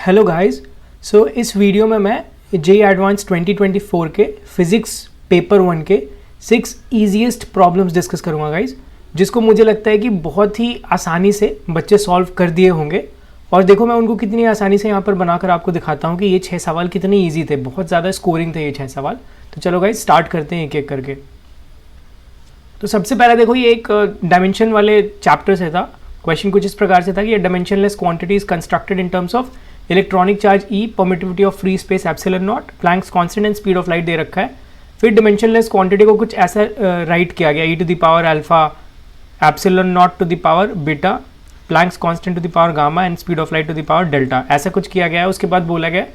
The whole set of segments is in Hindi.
Hello guys. सो इस वीडियो में मैं जेईई एडवांस 2024 के फिजिक्स पेपर 1 के 6 ईजीएस्ट प्रॉब्लम्स डिस्कस करूंगा गाइस, जिसको मुझे लगता है कि बहुत ही आसानी से बच्चे सॉल्व कर दिए होंगे। और देखो मैं उनको कितनी आसानी से यहाँ पर बनाकर आपको दिखाता हूँ कि ये 6 सवाल कितने ईजी थे, बहुत ज़्यादा स्कोरिंग थे ये 6 सवाल। तो चलो गाइस स्टार्ट करते हैं एक एक करके। तो सबसे पहला देखो, ये एक डायमेंशन वाले चैप्टर से था। क्वेश्चन कुछ इस प्रकार से था कि ये dimensionless quantity is constructed in terms of electronic charge e, permittivity of free space epsilon naught, Planck's constant and speed of light दे रखा है। फिर डायमेंशनलेस क्वांटिटी को कुछ ऐसा राइट किया गया, e to the power alpha epsilon naught to the power beta, Planck's constant to the power gamma and speed of light to the power delta, ऐसा कुछ किया गया है। उसके बाद बोला गया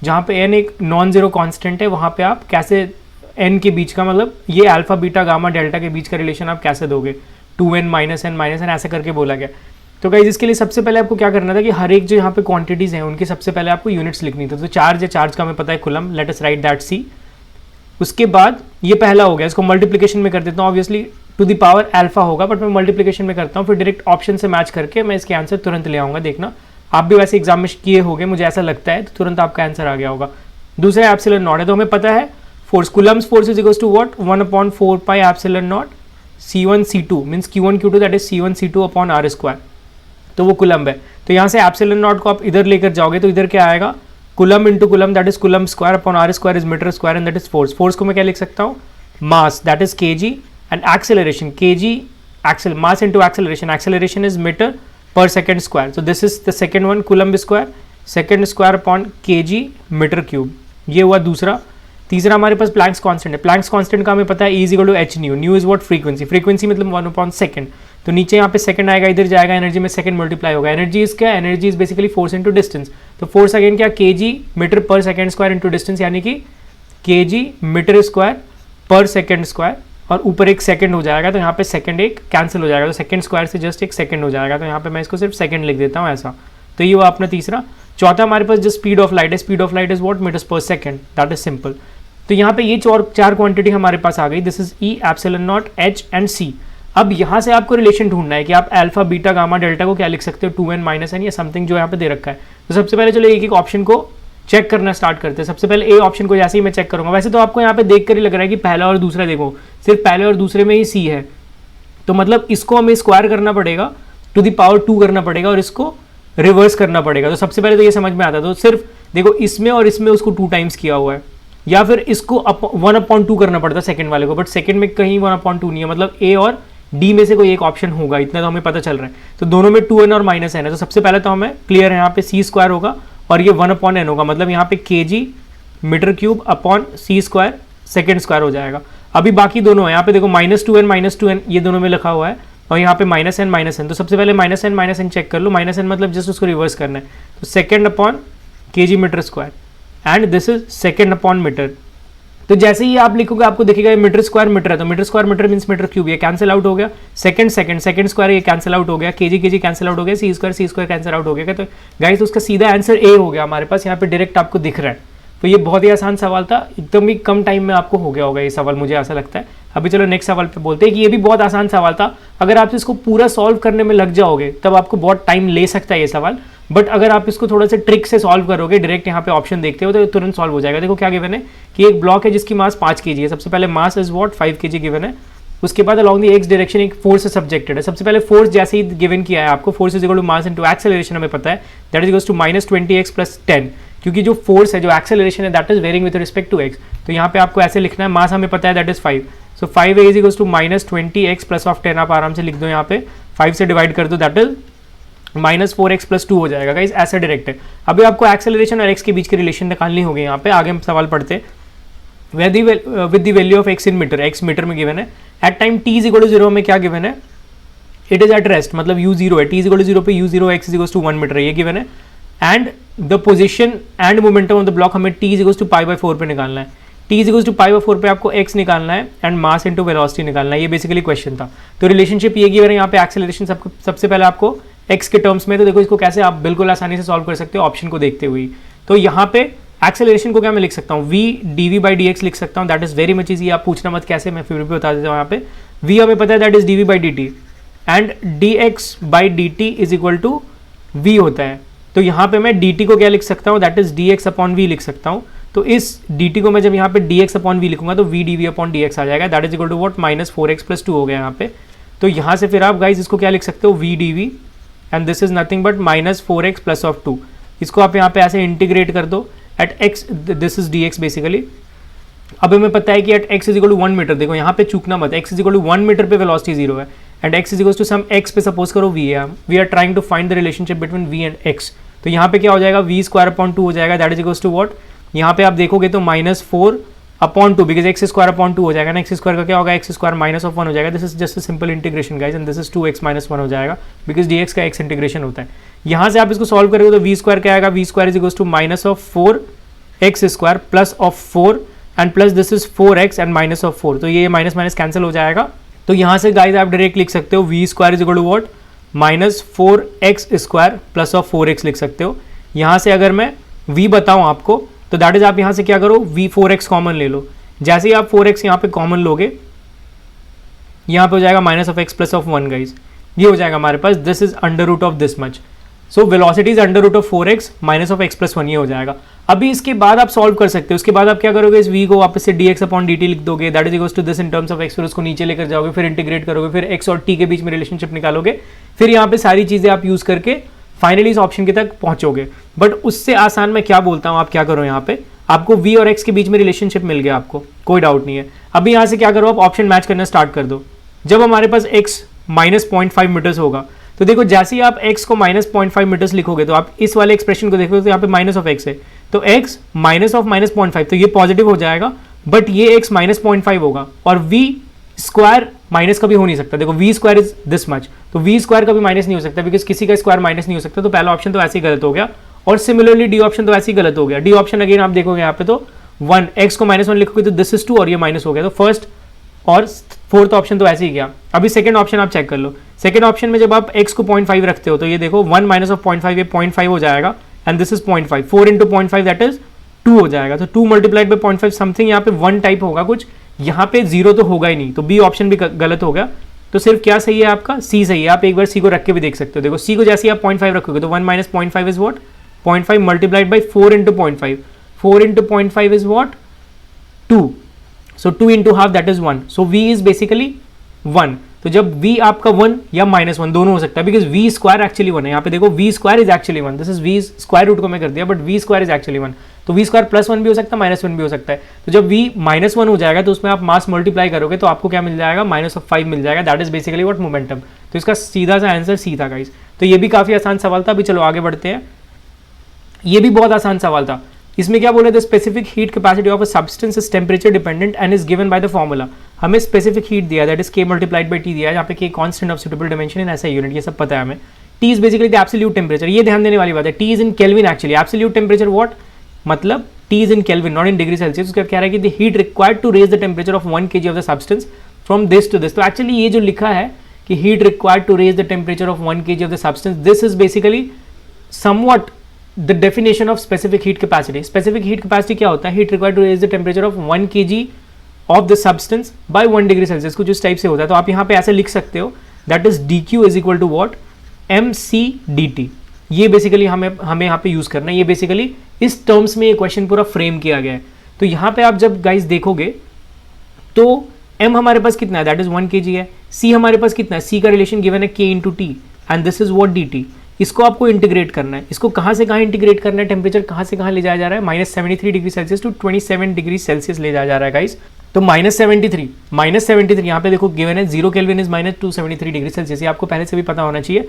जहाँ पे एन एक नॉन जीरो कांस्टेंट है वहाँ पे आप कैसे एन के बीच का, मतलब ये अल्फा बीटा गामा डेल्टा के बीच का रिलेशन आप कैसे दोगे, 2n माइनस एन ऐसे करके बोला गया। तो गाइस इसके लिए सबसे पहले आपको क्या करना था कि हर एक जो यहाँ पे क्वांटिटीज़ हैं उनकी सबसे पहले आपको यूनिट्स लिखनी थी। तो चार्ज है, चार्ज का हमें पता है coulomb, let us write that C. उसके बाद ये पहला हो गया, इसको मल्टीप्लिकेशन में कर देता हूँ, obviously to the power alpha होगा बट मैं मल्टीप्लिकेशन में करता हूँ, फिर डायरेक्ट ऑप्शन से मैच करके मैं इसके आंसर तुरंत ले आऊँगा। देखना आप भी वैसे एग्जाम में किए होंगे, मुझे ऐसा लगता है, तो तुरंत आपका आंसर आ गया होगा। दूसरा एप्सिलॉन नॉट है, तो हमें पता है force, Coulomb's force is equals to what, 1/4 pi epsilon not C1 C2 means Q1 Q2 that is C1 C2 upon R square, तो वो कुलम्ब है। तो यहाँ से एप्सिलॉन नॉट को आप इधर लेकर जाओगे तो इधर क्या आएगा, coulomb into coulomb that is coulomb square upon R square is metre square and that is force. Force को मैं क्या लिख सकता हूँ, mass that is kg and acceleration kg accel mass into acceleration, acceleration is metre per second square. So this is the second one, coulomb square second square upon kg metre cube, ये हुआ दूसरा। तीसरा हमारे पास प्लैंक्स कांस्टेंट है, प्लैंक्स कांस्टेंट का हमें पता है E is equal to h nu, nu is what frequency, frequency मतलब 1/2, तो नीचे यहाँ पे सेकंड आएगा, इधर जाएगा, एनर्जी में सेकंड मल्टीप्लाई होगा। एनर्जी इज क्या, energy is basically force into distance, तो फोर्स अगेन क्या, kg मीटर पर सेकंड स्क्वायर इंटू डिस्टेंस, यानी कि kg मीटर स्क्वायर पर सेकंड स्क्वायर, और ऊपर एक सेकंड हो जाएगा, तो यहाँ पे सेकंड एक कैंसिल हो जाएगा, तो सेकंड स्क्वायर से जस्ट एक सेकंड हो जाएगा, तो यहाँ पे मैं इसको सिर्फ सेकंड लिख देता हूँ ऐसा। तो ये हुआ अपना तीसरा। चौथा हमारे पास जो स्पीड ऑफ लाइट है, speed of light is what, metres per second, that is simple. तो यहाँ पे ये चार क्वांटिटी हमारे पास आ गई, this is e epsilon naught h and c. अब यहाँ से आपको रिलेशन ढूंढना है कि आप अल्फा बीटा गामा डेल्टा को क्या लिख सकते हो, 2n माइनस एन या समथिंग जो यहाँ पे दे रखा है। तो सबसे पहले चलो एक एक ऑप्शन को चेक करना स्टार्ट करते हैं। सबसे पहले ए ऑप्शन को जैसे ही मैं चेक करूंगा, वैसे तो आपको यहाँ पे देख कर ही लग रहा है कि पहला और दूसरा, देखो सिर्फ पहले और दूसरे में ही सी है, तो मतलब इसको हमें स्क्वायर करना पड़ेगा, टू द पावर 2 करना पड़ेगा और इसको रिवर्स करना पड़ेगा। तो सबसे पहले तो ये समझ में आता है, तो सिर्फ देखो इसमें और इसमें उसको 2 टाइम्स किया हुआ है, या फिर इसको 1/2 करना पड़ता सेकंड वाले को, बट सेकंड में कहीं 1/2 नहीं है, मतलब ए और डी में से कोई एक ऑप्शन होगा, इतना तो हमें पता चल रहा है। तो दोनों में 2n और माइनस n है, तो सबसे पहले तो हमें क्लियर है, यहाँ पे c स्क्वायर होगा और ये 1/n होगा, मतलब यहाँ पे kg metre cube upon c square second square हो जाएगा। अभी बाकी दोनों है, यहाँ पे देखो -2n ये दोनों में लिखा हुआ है, और यहाँ पे -n, तो सबसे पहले -n चेक कर लो। -n मतलब जस्ट उसको रिवर्स करना है, तो second upon kg metre square and this is second upon metre. तो जैसे ही आप लिखोगे आपको दिखेगा मीटर स्क्वायर मीटर है, तो metre square metre means metre cube, ये कैंसिल आउट हो गया। सेकंड स्क्वायर ये कैंसिल आउट हो गया, kg कैंसिल आउट हो गया, सी स्क्वायर कैंसिल आउट हो गया। तो गाइस उसका सीधा आंसर ए हो गया हमारे पास, यहाँ पे डायरेक्ट आपको दिख रहा है। तो ये बहुत ही आसान सवाल था, एकदम ही कम टाइम में आपको हो गया होगा ये सवाल, मुझे ऐसा लगता है। अभी चलो नेक्स्ट सवाल पे बोलते हैं कि ये भी बहुत आसान सवाल था, अगर आप इसको पूरा सॉल्व करने में लग जाओगे तब आपको बहुत टाइम ले सकता है ये सवाल, बट अगर आप इसको थोड़ा सा ट्रिक से सॉल्व करोगे, डायरेक्ट यहाँ पे ऑप्शन देखते हो तो तुरंत सॉल्व हो जाएगा। देखो क्या गिवन है कि एक ब्लॉक है जिसकी मास 5 kg है, सबसे पहले mass is what 5 kg given है। उसके बाद अलॉन्ग द एक्स डायरेक्शन एक फोर्स से सब्जेक्टेड है। सबसे पहले फोर्स जैसे ही गिवन किया है आपको, force is equal to mass into acceleration हमें पता है, that is equal to -20x + 10, क्योंकि जो फोर्स है, जो एक्सेलरेशन है, that is varying with respect to x. तो यहाँ पे आपको ऐसे लिखना है, मास हमें पता है that is 5, so 5a is equal to -20x + 10, आप आराम से लिख दो, यहाँ पे 5 से डिवाइड कर दो, दैट इज -4x + 2 हो जाएगा। गाइस ऐसे डायरेक्ट है। अभी आपको एक्सेलरेशन और x के बीच की रिलेशन निकालनी होगी। यहाँ पे आगे हम सवाल पढ़ते हैं, with the value of x in metre, x metre में गिवन है। At time t is equal to 0 में क्या गिवन है, इट इज एट रेस्ट, मतलब u 0 है, t इज इक्वल टू 0 पे u 0 x is equal to 1 metre है, ये गिवन है। And the position and momentum of the block हमें t इज इक्वल टू π/4 पे निकालना है, t इज इक्वल टू π/4 पे आपको x निकालना है एंड मास इंटू वेलोसिटी निकालना है, ये बेसिकली क्वेश्चन था। तो रिलेशनशिप ये गिवन है, यहाँ पे एक्सेलरेशन सबसे पहले आपको x के टर्म्स में, तो देखो इसको कैसे आप बिल्कुल आसानी से सॉल्व कर सकते हो ऑप्शन को देखते हुए। तो यहाँ पे एक्सेलरेशन को क्या मैं लिख सकता हूँ, v dv/dx लिख सकता हूँ, that is very much easy. आप पूछना मत कैसे, मैं फिर भी बता देता हूँ। यहाँ पे v हमें पता है that is dv/dt and dx/dt is equal to v होता है, तो तो यहाँ पे मैं dt को क्या लिख सकता हूँ, that is dx upon v लिख सकता हूँ। तो इस dt को मैं जब यहाँ पे dx अपॉन v लिखूंगा तो v dv अपॉन dx आ जाएगा, that is equal to what, minus 4x plus 2 हो गया यहाँ पे। तो यहाँ से फिर आप गाइज इसको क्या लिख सकते हो, v dv and this is nothing but minus 4x plus of 2। इसको आप यहाँ पे ऐसे इंटीग्रेट कर दो at x, this is dx basically. अब हमें पता है कि at x is equal to 1 metre, देखो यहाँ पे चूकना मत, x is equal to 1 metre पे वेलोसिटी जीरो है and x is equal to some x पे सपोज करो v है, we are trying to find the relationship between v and x। तो यहाँ पे क्या हो जाएगा, v स्क्वायर अपॉन 2 हो जाएगा, that is equal to what, यहाँ पे आप देखोगे तो minus 4 upon 2 because x square upon 2 हो जाएगा ना, x स्क्वायर का क्या होगा, x स्क्वायर माइनस ऑफ 1 हो जाएगा। This is just a simple integration guys and this is 2x minus 1 हो जाएगा बिकॉज dx का x इंटीग्रेशन होता है। यहाँ से आप इसको सॉल्व करोगे तो v स्क्वायर क्या आएगा, v square is equal to minus of 4x square plus of 4 and plus this is 4x and minus of 4। तो ये माइनस माइनस कैंसिल हो जाएगा। तो यहाँ से गाइस आप डायरेक्ट लिख सकते हो v square is equal to what, minus 4x square plus of 4x लिख सकते हो। यहाँ से अगर मैं v बताऊँ आपको तो दैट इज आप यहाँ से क्या करो, v 4x कॉमन ले लो। जैसे ही आप 4x यहाँ पे कॉमन लोगे, यहाँ पे हो जाएगा minus of x plus of 1 guys, ये हो जाएगा हमारे पास, this is under root of this much. So velocity is under root of 4x minus of x plus 1, ये हो जाएगा। अभी इसके बाद आप सॉल्व कर सकते हो, उसके बाद आप क्या करोगे, इस v को वापस से dx अपॉन dt लिख दोगे, that is equal to this in terms of x, फिर उसको नीचे लेकर जाओगे, फिर इंटीग्रेट करोगे, फिर x और t के बीच में रिलेशनशिप निकालोगे, फिर यहाँ पे सारी चीजें आप यूज करके फाइनली इस ऑप्शन के तक पहुंचोगे। बट उससे आसान मैं क्या बोलता हूँ, आप क्या करो, यहाँ पे आपको v और x के बीच में रिलेशनशिप मिल गया, आपको कोई डाउट नहीं है। अभी यहाँ से क्या करो, आप ऑप्शन मैच करना स्टार्ट कर दो। जब हमारे पास x माइनस 0.5 मीटर्स होगा तो देखो जैसे ही आप x को माइनस 0.5 मीटर्स लिखोगे तो आप इस वाले एक्सप्रेशन को देखोगे तो यहाँ पे माइनस ऑफ x है, तो x माइनस ऑफ माइनस 0.5, तो ये पॉजिटिव हो जाएगा, बट ये x माइनस 0.5 होगा और v स्क्वायर माइनस कभी हो नहीं सकता। देखो v square is this much, तो v स्क्वायर कभी माइनस नहीं हो सकता बिकॉज किसी का स्क्वायर माइनस नहीं हो सकता। तो पहला ऑप्शन तो ऐसे ही गलत हो गया और सिमिलरली डी ऑप्शन तो ऐसे ही गलत हो गया। डी ऑप्शन अगेन आप देखोगे यहाँ पे तो 1, x को माइनस 1 लिखोगे तो दिस इज 2 और ये माइनस हो गया, तो फर्स्ट और फोर्थ ऑप्शन तो ऐसे ही गया। अभी सेकंड ऑप्शन आप चेक कर लो, सेकंड ऑप्शन में जब आप x को 0.5 रखते हो तो ये देखो 1 माइनस ऑफ 0.5, ये 0.5 हो जाएगा and this is 0.5, 4 into 0.5 that is 2 हो जाएगा। तो 2 मल्टीप्लाइड बाई 0.5 समथिंग यहाँ पे 1 टाइप होगा कुछ, यहाँ पे 0 तो होगा ही नहीं, तो बी ऑप्शन भी गलत हो गया। तो सिर्फ क्या सही है आपका, सी सही है। आप एक बार सी को रख के भी देख सकते हो। देखो सी को जैसे ही आप 0.5 रखोगे तो 1 minus 0.5 is what, 0.5 multiplied by 4 into 0.5, 4 into 0.5 is what 2, so 2 into half that is 1, so v is basically 1। तो जब v आपका 1 या -1 दोनों हो सकता है बिकॉज v स्क्वायर एक्चुअली 1 है। यहाँ पे देखो v square is actually 1, this is v square root को मैं कर दिया but v square is actually 1, तो v स्क्वायर प्लस 1 भी हो सकता है, -1 भी हो सकता है। तो जब v -1 हो जाएगा तो उसमें आप मास मल्टीप्लाई करोगे तो आपको क्या मिल जाएगा, -5 मिल जाएगा, that is basically what, momentum. तो इसका सीधा सा आंसर सी था गाइस। तो ये भी काफी आसान सवाल था। अभी चलो आगे बढ़ते हैं, ये भी बहुत आसान सवाल था। इसमें क्या बोले, the specific heat capacity of a substance is temperature dependent and is given by the formula. हमें स्पेसिफिक हीट दिया, that is k multiplied by t दिया है, यहाँ पे k constant of suitable dimension in ऐसा यूनिट, ये सब पता है हमें। t is basically the absolute temperature, ये ध्यान देने वाली बात है। t is in kelvin actually, absolute temperature what मतलब t is in kelvin not in degree Celsius. उसका कह रहा है कि the heat required to raise the temperature of 1 kg of the substance from this to this. तो एक्चुअली ये जो लिखा है कि heat required to raise the temperature of 1 kg of the substance, this is basically something the definition of specific heat capacity. Specific heat capacity क्या होता है, heat required to raise the temperature of 1 kg of the substance by 1 degree Celsius, कुछ इस टाइप से होता है। तो आप यहाँ पे ऐसे लिख सकते हो, that is dq is equal to what, mc dt। ये बेसिकली हमें यहाँ पे यूज करना है, ये बेसिकली इस टर्म्स में ये क्वेश्चन पूरा फ्रेम किया गया है। तो यहाँ पे आप जब गाइज देखोगे तो m हमारे पास कितना है, दैट इज 1 kg है, c हमारे पास कितना है, c का रिलेशन गिवन है k into T and this is what dt। इसको आपको इंटीग्रेट करना है, इसको कहाँ से कहाँ इंटीग्रेट करना है, टेम्परेचर कहाँ से कहाँ ले जाया जा रहा है, -73 degree Celsius to 27 degree Celsius ले जाया जा रहा है गाइस। तो -73 यहाँ पे देखो गिवन है, 0 केल्विन इज -273 डिग्री सेल्सियस, ये आपको पहले से भी पता होना चाहिए।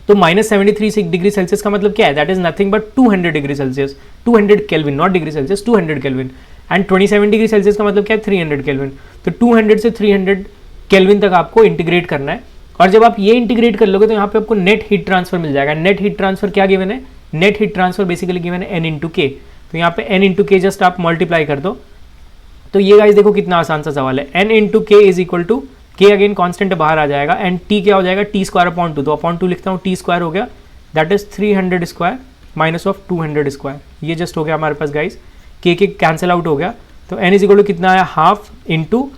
तो -73 डिग्री सेल्सियस का मतलब क्या है, that is nothing but 200 degree Celsius, 200 kelvin not degree Celsius, 200 kelvin. And 27 degree Celsius का मतलब क्या है, 300 केल्विन। तो 200 से 300 केल्विन तक आपको इंटीग्रेट करना है और जब आप ये इंटीग्रेट कर लोगे तो यहाँ पे आपको नेट हीट ट्रांसफर मिल जाएगा। नेट हीट ट्रांसफर क्या गिवन है, net heat transfer basically given है n इंटू के। तो यहाँ पे n इंटू के जस्ट आप मल्टीप्लाई कर दो। तो ये गाइस देखो कितना आसान सा सवाल है, n इंटू के इज इक्वल टू के, अगेन कॉन्स्टेंट बाहर आ जाएगा एंड t क्या हो जाएगा, टी स्क्वायर अपॉन 2, तो अपॉन 2 लिखता हूँ, टी स्क्वायर हो गया, that is 300 square minus of 200 square, ये जस्ट हो गया हमारे पास गाइस, के कैंसिल आउट हो गया। तो n इज इक्वल टू कितना आया, half into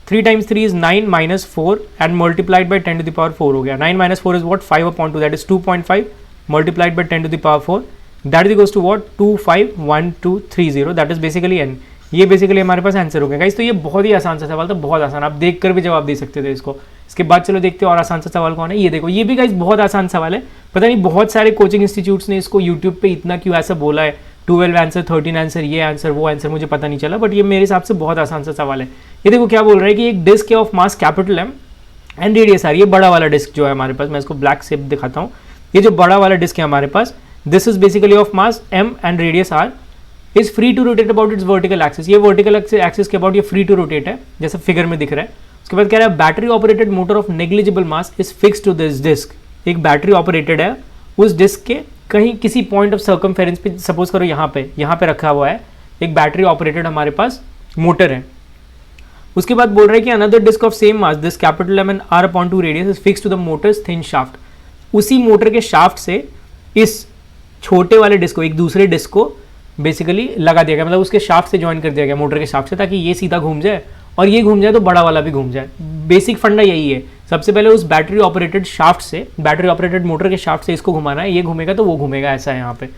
3 times 3 is 9 minus 4 and multiplied by 10 to the power 4 हो गया। 9 minus 4 is what, 5 upon 2, that is 2.5 multiplied by 10 to the power 4, that is equals to what 251230, that is basically n। ये बेसिकली हमारे पास आंसर हो गया गाइस। तो ये बहुत ही आसान सा सवाल था, बहुत आसान, आप देख कर भी जवाब दे सकते थे इसको। इसके बाद चलो देखते हैं और आसान सा सवाल कौन है। ये देखो, ये भी गाइस बहुत आसान सवाल है। पता नहीं बहुत सारे कोचिंग इंस्टीट्यूट्स ने इसको यूट्यूब पे इतना क्यों ऐसा बोला है, 12 आंसर, 13 आंसर, ये आंसर, वो आंसर, मुझे पता नहीं चला, बट ये मेरे हिसाब से बहुत आसान सा सवाल है। ये देखो क्या बोल रहा है कि एक disc of mass capital M and radius R, ये बड़ा वाला डिस्क जो है हमारे पास, मैं इसको ब्लैक से दिखाता हूँ। ये जो बड़ा वाला डिस्क है हमारे पास, this is basically of mass M and radius R, is free to rotate about its vertical axis. ये वर्टिकल एक्सिस के अबाउट ये फ्री टू रोटेट है, जैसा फिगर में दिख रहा है। उसके बाद कह रहा है battery operated motor of negligible mass is fix to this disc. एक बैटरी ऑपरेटेड है उस डिस्क के कहीं किसी पॉइंट ऑफ सर्कमफेरेंस पे, सपोज करो यहाँ पे रखा हुआ है एक बैटरी ऑपरेटेड हमारे पास मोटर है। उसके बाद बोल रहा है कि another disc of same mass this capital M and R upon two radius is fix to the motor's thin shaft. उसी मोटर के शाफ्ट से इस छोटे वाले डिस्क को, एक दूसरे डिस्क को बेसिकली लगा दिया गया, मतलब उसके शाफ्ट से ज्वाइन कर दिया गया मोटर के शाफ्ट से, ताकि ये सीधा घूम जाए और ये घूम जाए तो बड़ा वाला भी घूम जाए। बेसिक फंडा यही है। सबसे पहले उस बैटरी ऑपरेटेड शाफ्ट से, बैटरी ऑपरेटेड मोटर के शाफ्ट से इसको घुमाना है, ये घूमेगा तो वो घूमेगा, ऐसा है यहाँ पे।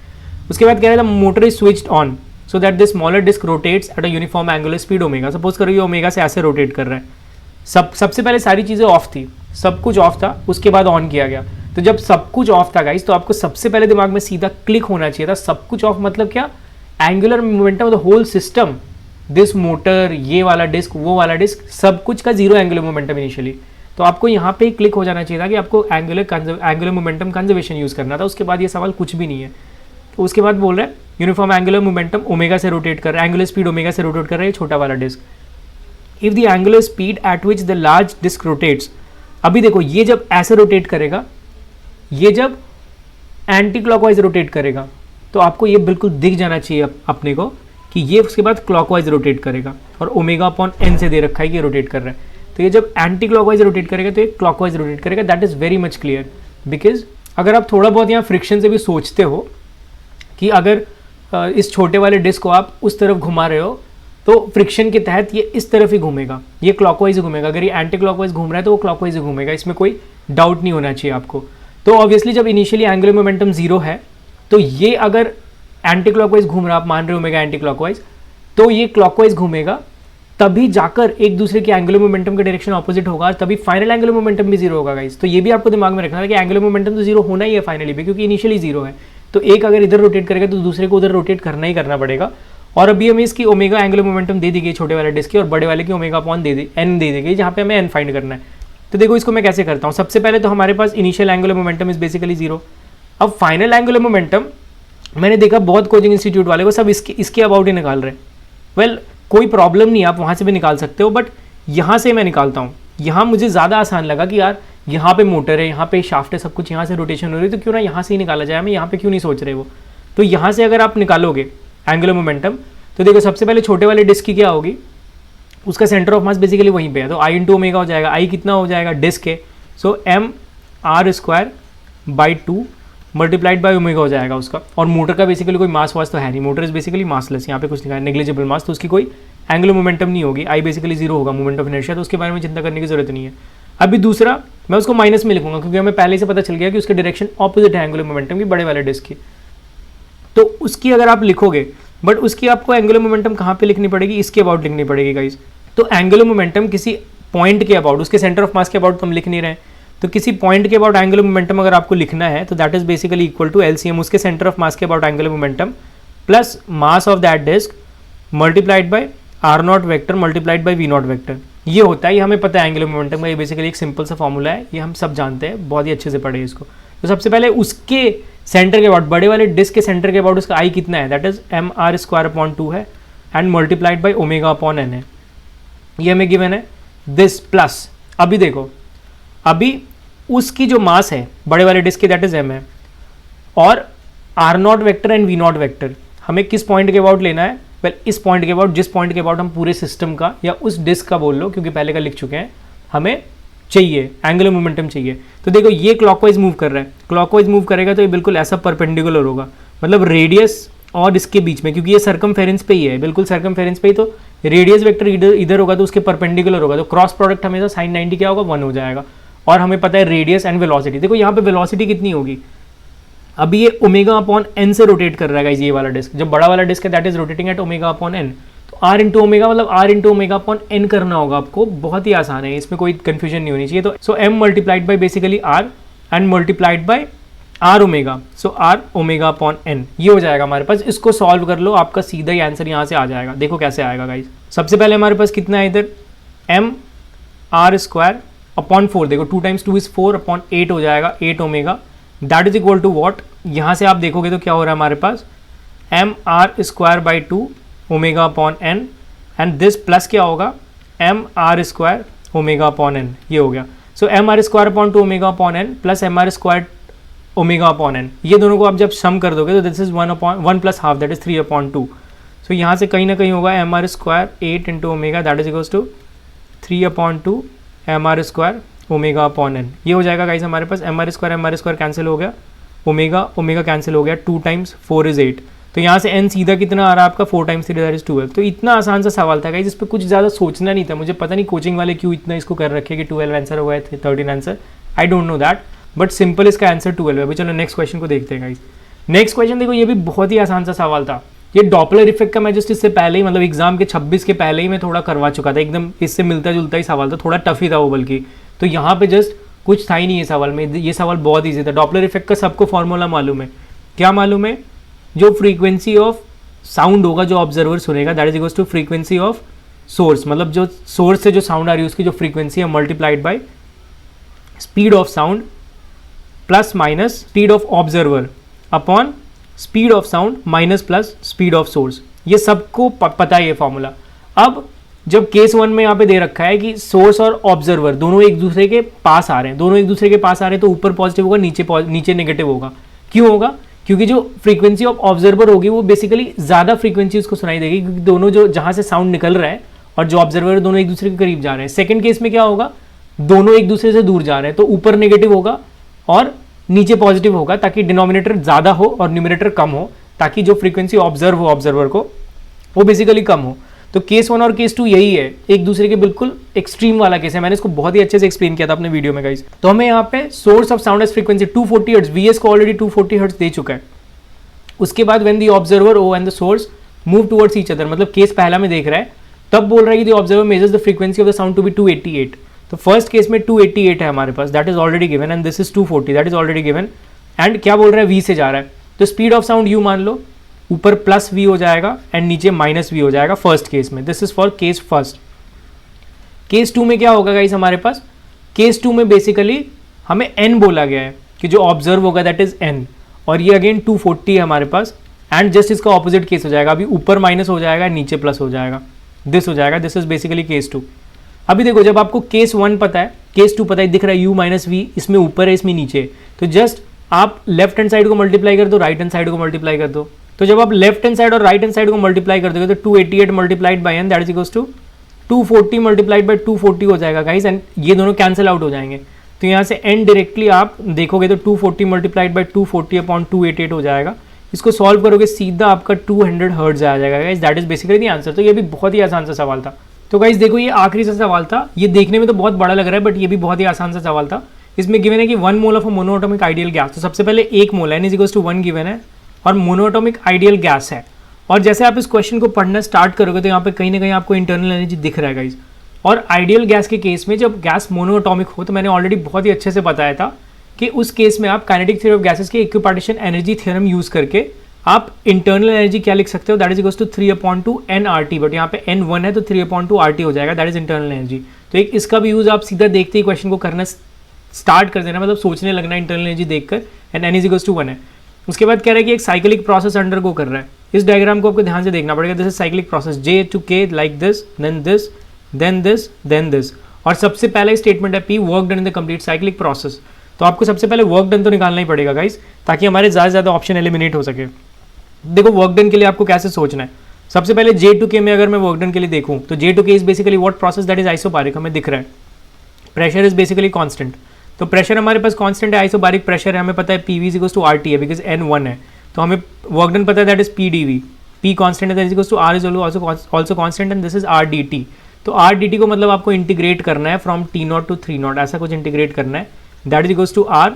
उसके बाद कह रहा है motor is switched on so that the smaller disc rotates at a uniform angular speed omega. Suppose करो ये ओमेगा से ऐसे रोटेट कर रहा है। सबसे पहले सारी चीज़ें ऑफ थी, सब कुछ ऑफ था, उसके बाद ऑन किया गया। तो जब सब कुछ ऑफ था गाइस, तो आपको सबसे पहले दिमाग में सीधा क्लिक होना चाहिए था, सब कुछ ऑफ मतलब क्या, angular momentum of the whole system, this motor, ये वाला डिस्क, वो वाला डिस्क, सब कुछ का जीरो एंगुलर मोमेंटम इनिशियली। तो आपको यहाँ पे क्लिक हो जाना चाहिए था कि आपको एंगुलर मोमेंटम कंजर्वेशन यूज करना था। उसके बाद ये सवाल कुछ भी नहीं है। तो उसके बाद बोल रहा है यूनिफॉर्म एंगुलर मोमेंटम ओमेगा से रोटेट कर रहा है, एंगुलर स्पीड ओमेगा से रोटेट कर रहा है छोटा वाला disc. If the angular speed at which the large disc rotates, अभी देखो ये जब ऐसे रोटेट करेगा, ये जब एंटी क्लॉकवाइज रोटेट करेगा, तो आपको ये बिल्कुल दिख जाना चाहिए अपने को कि ये उसके बाद क्लॉकवाइज रोटेट करेगा, और ओमेगा अपॉन एन से दे रखा है कि ये रोटेट कर रहा है। तो ये जब एंटी क्लॉकवाइज रोटेट करेगा तो ये क्लॉकवाइज रोटेट करेगा। That is very much clear, because अगर आप थोड़ा बहुत यहाँ फ्रिक्शन से भी सोचते हो कि अगर इस छोटे वाले डिस्क को आप उस तरफ घुमा रहे हो तो फ्रिक्शन के तहत ये इस तरफ ही घूमेगा, ये क्लॉकवाइज ही घूमेगा। अगर ये एंटी क्लॉकवाइज घूम रहा है तो वो क्लॉकवाइज ही घूमेगा, इसमें कोई डाउट नहीं होना चाहिए आपको। तो ऑब्वियसली जब इनिशियली एंगुलर मोमेंटम जीरो है, तो ये अगर एंटी क्लॉकवाइज घूम रहा है, आप मान रहे हो ओमेगा एंटी क्लॉकवाइज, तो ये क्लॉकवाइज घूमेगा, तभी जाकर एक दूसरे के एंगुलर मोमेंटम का डायरेक्शन ऑपोजिट होगा, तभी फाइनल एंगुलर मोमेंटम भी जीरो होगा गाइस। तो ये भी आपको दिमाग में रखना है कि एंगुलर मोमेंटम तो जीरो होना ही है फाइनली भी, क्योंकि इनिशियली जीरो है। तो एक अगर इधर रोटेट करेगा तो दूसरे को उधर रोटेट करना ही करना पड़ेगा। और अभी हमें इसकी ओमेगा एंगुलर मोमेंटम दे दी गई छोटे वाले डिस्क की, और बड़े वाले की ओमेगा अपॉन एन दे दी गई, जहाँ पे हमें एन फाइंड करना है। तो देखो इसको मैं कैसे करता हूँ। सबसे पहले तो हमारे पास initial angular momentum is basically zero. अब फाइनल एंगुलर मोमेंटम मैंने देखा बहुत कोचिंग इंस्टीट्यूट वाले को सब इसके अबाउट ही निकाल रहे हैं। वेल कोई प्रॉब्लम नहीं, आप वहाँ से भी निकाल सकते हो, बट यहाँ से मैं निकालता हूँ। यहाँ मुझे ज़्यादा आसान लगा कि यार यहाँ पे मोटर है, यहाँ पे शाफ्ट है, सब कुछ यहाँ से रोटेशन हो रही है, तो क्यों ना यहाँ से ही निकाला जाए, हमें यहाँ पे क्यों नहीं सोच रहे वो। तो यहाँ से अगर आप निकालोगे एंगुलर मोमेंटम, तो देखो सबसे पहले छोटे वाले डिस्क की क्या होगी, उसका सेंटर ऑफ मास बेसिकली वहीं पे है, तो आई इंटू ओमेगा हो जाएगा। आई कितना हो जाएगा डिस्क है, so M R square by 2 multiplied by omega हो जाएगा उसका। और मोटर का बेसिकली कोई मास वास तो है नहीं, मोटर इज बेसिकली मासलेस, यहाँ पे कुछ लिखा है नेग्लिजिबल मास, तो उसकी कोई एंगुलर मोमेंटम नहीं होगी। आई बेसिकली जीरो होगा, मोमेंट ऑफ इनर्शिया, तो उसके बारे में चिंता करने की जरूरत नहीं है। अभी दूसरा मैं उसको माइनस में लिखूंगा, क्योंकि हमें पहले से पता चल गया कि उसके डायरेक्शन ऑपोजिट है एंगुलर मोमेंटम की, बड़े वाले डिस्क की। तो उसकी अगर आप लिखोगे, बट उसकी आपको एंगुलर मोमेंटम कहाँ पे लिखनी पड़ेगी, इसके अबाउट लिखनी पड़ेगी गाइज। तो एंगुलर मोमेंटम किसी पॉइंट के अबाउट, उसके सेंटर ऑफ मास के अबाउट तो हम लिख नहीं रहे हैं, तो किसी पॉइंट के अबाउट एंगुलर मोमेंटम अगर आपको लिखना है, तो that is basically equal to LCM उसके सेंटर ऑफ मास के about angular momentum plus mass of that disc multiplied by R not vector multiplied by V not vector. ये होता है, ये हमें पता है एंगुलर मोमेंटम का, ये बेसिकली एक सिंपल सा फॉर्मूला है, ये हम सब जानते हैं, बहुत ही अच्छे से पढ़े इसको। तो सबसे पहले उसके सेंटर के अबाउट, बड़े वाले डिस्क के सेंटर के अबाउट उसका आई कितना है, that is M R square upon 2 है and multiplied by omega upon N है, ये हमें गिवन है। दिस प्लस अभी देखो, अभी उसकी जो मास है बड़े वाले डिस्क की दैट इज एम है, और R not vector and V not vector हमें किस पॉइंट के अबाउट लेना है, वेल इस पॉइंट के अबाउट, जिस पॉइंट के अबाउट हम पूरे सिस्टम का या उस डिस्क का बोल लो, क्योंकि पहले का लिख चुके हैं, हमें चाहिए एंगुलर मोमेंटम चाहिए। तो देखो ये क्लॉकवाइज मूव कर रहा है, क्लॉकवाइज मूव करेगा तो ये बिल्कुल ऐसा परपेंडिकुलर होगा, मतलब रेडियस और इसके बीच में, क्योंकि ये सर्कमफेरेंस पे ही है, बिल्कुल सर्कमफेरेंस पे ही, तो रेडियस वेक्टर इधर होगा तो उसके परपेंडिकुलर होगा, तो क्रॉस प्रोडक्ट हमेशा साइन 90 क्या होगा 1 हो जाएगा। और हमें पता है रेडियस एंड वेलोसिटी, देखो यहाँ पे वेलोसिटी कितनी होगी, अभी ये ओमेगा अपॉन एन से रोटेट कर रहा है गाइस, ये वाला डिस्क जो बड़ा वाला डिस्क है that is rotating at omega upon N. तो आर इंटू ओमेगा मतलब R into omega upon N करना होगा आपको, बहुत ही आसान है, इसमें कोई कंफ्यूजन नहीं होनी चाहिए। तो so M multiplied by basically R and multiplied by R omega, so R omega upon N, ये हो जाएगा हमारे पास। इसको सॉल्व कर लो, आपका सीधा ही आंसर यहाँ से आ जाएगा। देखो कैसे आएगा गाइस, सबसे पहले हमारे पास कितना है इधर, एम आर स्क्वायर अपॉन 4, देखो 2 टाइम्स 2 इज 4 अपॉन 8 हो जाएगा, 8 omega that is equal to what, यहाँ से आप देखोगे तो क्या हो रहा है हमारे पास, M R square by 2 omega upon n and this plus क्या होगा, M R square omega upon N, ये हो गया। So M R square upon 2 omega upon n plus M R square omega upon N, ये दोनों को आप जब सम कर दोगे तो this is 1 plus half that is 3 upon 2। So यहाँ से कहीं ना कहीं होगा M R square 8 into omega that is equals to 3 upon 2 M R square omega upon N, ये हो जाएगा गाइस हमारे पास। एम आर स्क्वायर कैंसिल हो गया, ओमेगा ओमेगा कैंसिल हो गया, 2 टाइम्स 4 इज 8, तो यहाँ से एन सीधा कितना आ रहा है आपका 4 टाइम्स 3 दैट इज 12। तो इतना आसान सा सवाल था गाइस, इस पर कुछ ज़्यादा सोचना नहीं था। मुझे पता नहीं कोचिंग वाले क्यों इतना इसको कर रखे कि 12 आंसर हो गए थे 13 answer, I don't know that, but simple इसका आंसर 12 है। अभी चलो नेक्स्ट क्वेश्चन को देखते हैं गाइस। नेक्स्ट क्वेश्चन देखो, ये भी बहुत ही आसान सा सवाल था। ये डॉपलर इफेक्ट का मैं जस्ट इससे पहले ही मतलब एग्जाम के 26 के पहले ही मैं थोड़ा करवा चुका था, एकदम इससे मिलता जुलता ही सवाल था, थोड़ा टफ ही था वो बल्कि। तो यहाँ पे जस्ट कुछ था ही नहीं ये सवाल में, ये सवाल बहुत ईजी था। डॉपलर इफेक्ट का सबको फॉर्मूला मालूम है, क्या मालूम है, जो फ्रीक्वेंसी ऑफ साउंड होगा जो ऑब्जर्वर सुनेगा that is equals to frequency of source, मतलब जो सोर्स से जो साउंड आ रही है उसकी जो फ्रीक्वेंसी है multiplied by speed of sound plus minus speed of observer upon speed of sound minus plus speed of source, ये सबको पता है ये फॉर्मूला। अब जब केस 1 में यहाँ पे दे रखा है कि सोर्स और ऑब्जर्वर दोनों एक दूसरे के पास आ रहे हैं, दोनों एक दूसरे के पास आ रहे हैं, तो ऊपर पॉजिटिव होगा नीचे नेगेटिव होगा। क्यों होगा, क्योंकि जो फ्रीक्वेंसी ऑफ ऑब्जर्वर होगी वो बेसिकली ज़्यादा फ्रीक्वेंसी उसको सुनाई देगी, क्योंकि दोनों जो जहाँ से साउंड निकल रहा है और जो ऑब्जर्वर दोनों एक दूसरे के करीब जा रहे हैं। सेकंड केस में क्या होगा, दोनों एक दूसरे से दूर जा रहे हैं, तो ऊपर नेगेटिव होगा और नीचे पॉजिटिव होगा, ताकि डिनोमिनेटर ज़्यादा हो और न्यूमरेटर कम हो, ताकि जो फ्रीक्वेंसी ऑब्जर्व हो ऑब्जर्वर को वो बेसिकली कम हो। तो केस 1 और केस 2 यही है, एक दूसरे के बिल्कुल एक्सट्रीम वाला केस है। मैंने इसको बहुत ही अच्छे से एक्सप्लेन किया था अपने वीडियो में गाइस। तो हमें यहाँ पे source of sound as frequency 240 hertz, VS को ऑलरेडी 240 हर्ट्ज दे चुका है। उसके बाद when the observer O and the source move towards each other, मतलब केस पहला में देख रहा है, तब बोल रहा है कि the observer measures the frequency of the sound to be 288। तो फर्स्ट केस में 288 है हमारे पास, that is already given, and this is 240 that is already given. And क्या बोल रहा है, वी से जा रहा है, तो स्पीड ऑफ साउंड यू मान लो, ऊपर प्लस वी हो जाएगा एंड नीचे माइनस वी हो जाएगा फर्स्ट केस में। This is for case first. Case 2 में क्या होगा गाइस हमारे पास, केस 2 में बेसिकली हमें एन बोला गया है कि जो ऑब्जर्व होगा दैट इज एन, और ये अगेन 240 है हमारे पास, एंड जस्ट इसका ऑपोजिट केस हो जाएगा, अभी ऊपर माइनस हो जाएगा नीचे प्लस हो जाएगा, दिस हो जाएगा। This is basically case 2। अभी देखो, जब आपको केस 1 पता है, केस 2 पता है, दिख रहा है u माइनस वी, इसमें ऊपर है इसमें नीचे, तो जस्ट आप लेफ्ट हैंड साइड को मल्टीप्लाई कर दो, राइट हैंड साइड को मल्टीप्लाई कर दो। तो जब आप लेफ्ट हैंड साइड और राइट हैंड साइड को मल्टीप्लाई कर दोगे तो 288 multiplied by n that is equals to 240 multiplied by 240 हो जाएगा गाइस, एंड ये दोनों कैंसिल आउट हो जाएंगे। तो यहाँ से n डायरेक्टली आप देखोगे तो 240 मल्टीप्लाइड बाय 240 अपॉन 288 हो जाएगा। इसको सॉल्व करोगे सीधा आपका 200 हर्ट्ज आ जाएगा guys, that is basically the answer. तो ये भी बहुत ही आसान सा सवाल था। तो गाइस देखो, ये आखिरी सा सवाल था, ये देखने में तो बहुत बड़ा लग रहा है बट ये भी बहुत ही आसान सा सवाल था। इसमें गिवन है कि 1 mole of a monoatomic ideal gas, तो सबसे पहले 1 mole n is equals to 1 given है और मोनोएटॉमिक आइडियल गैस है। और जैसे आप इस क्वेश्चन को पढ़ना स्टार्ट करोगे तो यहाँ पे कहीं ना कहीं आपको इंटरनल एनर्जी दिख रहा है गाइस। और आइडियल गैस के केस में जब गैस मोनोएटॉमिक हो, तो मैंने ऑलरेडी बहुत ही अच्छे से बताया था कि उस केस में आप काइनेटिक थ्योरी ऑफ गैसेस के इक्विपार्टीशन एनर्जी थ्योरम यूज करके आप इंटरनल एनर्जी क्या लिख सकते हो, that is equals to 3/2 nRT, but यहाँ पे n 1 है तो 3/2 RT हो जाएगा, दैट इज इंटरनल एनर्जी। तो एक इसका भी यूज आप सीधा देखते ही क्वेश्चन को करना स्टार्ट कर देना, मतलब सोचने लगना इंटरनल एनर्जी देखकर, and n is equals to 1 है। उसके बाद कह रहा है कि एक साइक्लिक प्रोसेस अंडर को कर रहा है। इस डायग्राम को आपको ध्यान से देखना पड़ेगा। This is cyclic process J to K like this, then this, then this, then this, और सबसे पहला स्टेटमेंट है P work done in the complete cyclic process. तो आपको सबसे पहले वर्क डन तो निकालना ही पड़ेगा गाइस, ताकि हमारे ज़्यादा से ज़्यादा ऑप्शन एलिमिनेट हो सके। देखो वर्क डन के लिए आपको कैसे सोचना है। सबसे पहले J to K में अगर मैं वर्क डन के लिए देखूँ तो J to K is basically what process, that is isobaric, हमें दिख रहा है। प्रेशर इज बेसिकली कांस्टेंट, तो प्रेशर हमारे पास कांस्टेंट है, आइसोबारिक प्रेशर है, हमें पता है PV is equals to RT है बिकॉज n 1 है। तो हमें वर्क डन पता है that is PdV, P constant है, that is equals to R is also constant and this is RdT। तो RdT को मतलब आपको इंटीग्रेट करना है फ्रॉम T0 टू 3 0, ऐसा कुछ इंटीग्रेट करना है, that is equals to R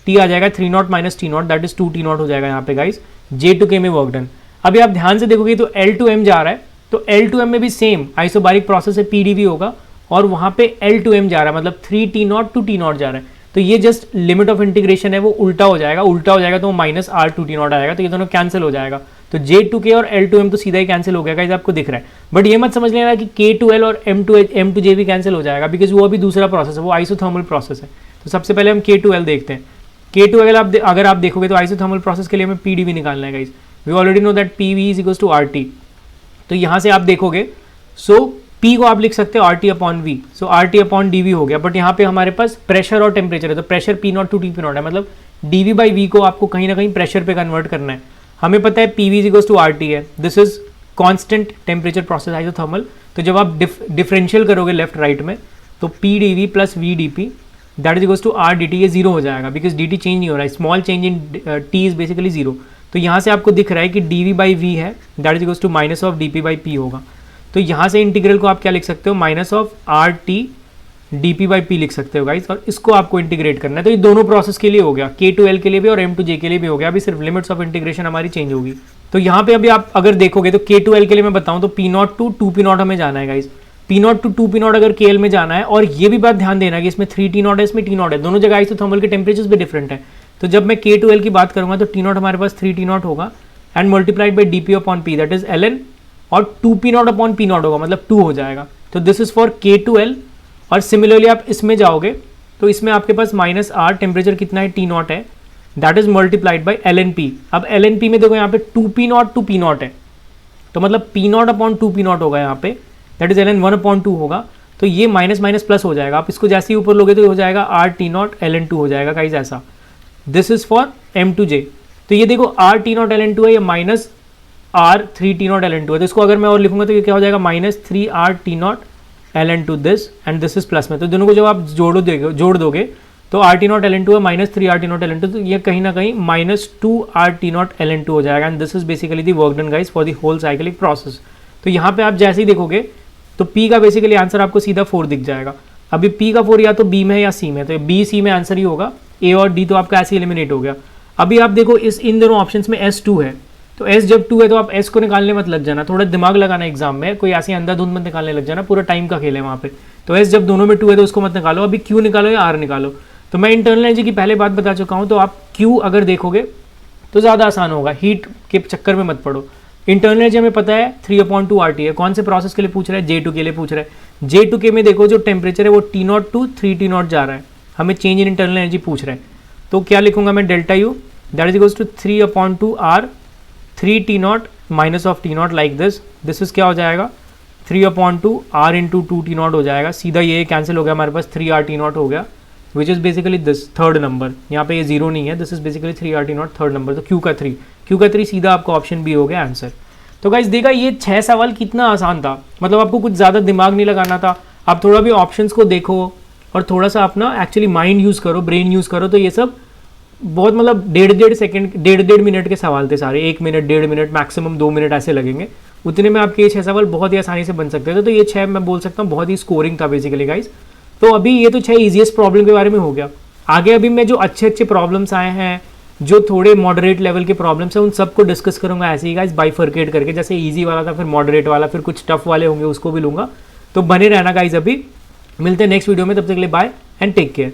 T आ जाएगा 3 not minus T not, that is 2 T not हो जाएगा यहाँ पे गाइस, J2K में वर्क डन। अभी आप ध्यान से देखोगे तो L2M जा रहा है, तो L2M में भी सेम आइसोबारिक प्रोसेस है, PdV होगा, और वहाँ पे L2M जा रहा है, मतलब 3 T not to T not जा रहा है। तो ये जस्ट लिमिट ऑफ इंटीग्रेशन है, वो उल्टा हो जाएगा, उल्टा हो जाएगा तो माइनस R2 T नॉट आएगा, तो ये दोनों कैंसिल हो जाएगा। तो J2K और L2M तो सीधा ही कैंसिल हो गया गाइस, आपको दिख रहा है। बट ये मत समझ लेना कि K2L और M2J भी कैंसिल हो जाएगा, बिकॉज वो अभी दूसरा प्रोसेस है, वो आइसोथर्मल प्रोसेस है। तो सबसे पहले हम K2L देखते हैं। K2L अगर आप देखोगे तो आइसोथर्मल प्रोसेस के लिए हमें PdV निकालना है guys. We already know that PV is equals to RT। तो यहाँ से आप देखोगे, सो P को आप लिख सकते हो RT अपॉन V, सो RT अपॉन DV हो गया। बट यहाँ पे हमारे पास प्रेशर और टेम्परेचर है, तो pressure P not to T not है, मतलब DV बाई V को आपको कहीं ना कहीं प्रेशर पे कन्वर्ट करना है। हमें पता है PV is equals to RT है, this is constant temperature process isothermal. तो जब आप डिफरेंशियल करोगे लेफ्ट राइट में, तो PdV plus VdP that is equals to RdT, ये जीरो हो जाएगा, बिकॉज dt चेंज नहीं हो रहा है, small change in T is basically zero. तो यहाँ से आपको दिख रहा है कि dV बाई V है, that is equals to minus of dP by P होगा। तो यहाँ से इंटीग्रल को आप क्या लिख सकते हो, minus of RT dP by P लिख सकते हो गाइस, और इसको आपको इंटीग्रेट करना है। तो ये दोनों प्रोसेस के लिए हो गया, K2L के लिए भी और M2J के लिए भी हो गया। अभी सिर्फ लिमिट्स ऑफ इंटीग्रेशन हमारी चेंज होगी। तो यहाँ पे अभी आप अगर देखोगे तो K2L के लिए मैं बताऊँ तो P not to 2P not हमें जाना है guys, P not to 2P not अगर KL में जाना है। और ये भी बात ध्यान देना कि इसमें 3 T नॉट है, इसमें T नॉट है, दोनों जगह आइसोथर्मल के टेम्परेचर्स भी डिफरेंट है। तो जब मैं K2L की बात करूंगा तो T नॉट हमारे पास 3 T नॉट होगा and multiplied by dP upon P that is ln, और 2P not upon P not होगा, मतलब 2 हो जाएगा। तो दिस इज फॉर K2L। और सिमिलरली आप इसमें जाओगे तो इसमें आपके पास माइनस R, टेम्परेचर कितना है T नॉट है, that is multiplied by ln P। अब ln P में देखो यहाँ पे 2P not to P not है, तो मतलब P not upon 2P not होगा यहाँ पे, दैट इज ln 1 अपॉन 2 होगा। तो ये माइनस माइनस प्लस हो जाएगा, आप इसको जैसे ही ऊपर लोगे तो हो जाएगा RT नॉट ln 2 हो जाएगा गाइज ऐसा। This is for M2J। तो ये देखो RT नॉट ln 2 है, ये माइनस R3T नॉट ln 2 है, तो इसको अगर मैं और लिखूंगा तो ये क्या हो जाएगा, minus 3RT not ln 2 this and this is plus में। तो दोनों को जब आप जोड़ दोगे तो RT नॉट ln 2 है माइनस 3RT नॉट ln 2, तो ये कहीं ना कहीं माइनस 2RT नॉट ln 2 हो जाएगा and this is basically the work done guys for the whole cyclic process. तो यहाँ पे आप जैसे ही देखोगे तो P का बेसिकली आंसर आपको सीधा 4 दिख जाएगा। अभी P का 4 या तो B में है या C में, तो B C में आंसर ही होगा, A और D तो आपका ऐसे एलिमिनेट हो गया। अभी आप देखो इन दोनों ऑप्शंस में S2 है, तो S जब 2 है तो आप S को निकालने मत लग जाना, थोड़ा दिमाग लगाना एग्जाम में, कोई ऐसे अंधाधुंध मत निकालने लग जाना, पूरा टाइम का खेल है वहाँ पे। तो S जब दोनों में 2 है तो उसको मत निकालो, अभी Q निकालो या R निकालो। तो मैं इंटरनल एनर्जी की पहले बात बता चुका हूँ, तो आप Q अगर देखोगे तो ज़्यादा आसान होगा, हीट के चक्कर में मत पड़ो। इंटरनल एनर्जी हमें पता है 3/2 RT है, कौन से प्रोसेस के लिए पूछ रहा है, J2 के लिए पूछ रहा है। J2K में देखो जो टेम्परेचर है वो T not to 3T not जा रहा है, हमें चेंज इन इंटरनल एनर्जी पूछ रहा है। तो क्या लिखूंगा मैं, delta U that is equals to 3/2 R 3T not minus of T not like this, this is क्या हो जाएगा 3/2 R इंटू 2T नॉट हो जाएगा, सीधा ये कैंसिल हो गया, हमारे पास 3RT नॉट हो गया which is basically this third number, यहाँ पे ये जीरो नहीं है, this is basically 3RT not third number. तो Q का 3 सीधा आपका ऑप्शन बी हो गया आंसर। तो गाइस देखा ये 6 सवाल कितना आसान था, मतलब आपको कुछ ज़्यादा दिमाग नहीं लगाना था, आप थोड़ा भी ऑप्शंस को देखो और थोड़ा सा अपना एक्चुअली माइंड यूज़ करो, ब्रेन यूज़ करो, तो ये सब बहुत मतलब 1.5 मिनट के सवाल थे सारे, 1 मिनट 1.5 मिनट मैक्सिमम 2 मिनट ऐसे लगेंगे, उतने में आपके ये 6 सवाल बहुत ही आसानी से बन सकते थे। तो ये 6 मैं बोल सकता हूँ बहुत ही स्कोरिंग था बेसिकली गाइस। तो अभी ये तो 6 ईजीएस्ट प्रॉब्लम के बारे में हो गया, आगे अभी मैं जो अच्छे प्रॉब्लम्स आए हैं, जो थोड़े मॉडरेट लेवल के प्रॉब्लम्स हैं, उन सबको डिस्कस करूंगा ऐसे ही गाइस बाइफर्केट करके, जैसे इजी वाला था फिर मॉडरेट वाला, फिर कुछ टफ वाले होंगे उसको भी लूंगा। तो बने रहना गाइस, अभी मिलते हैं नेक्स्ट वीडियो में, तब तक के लिए बाय एंड टेक केयर।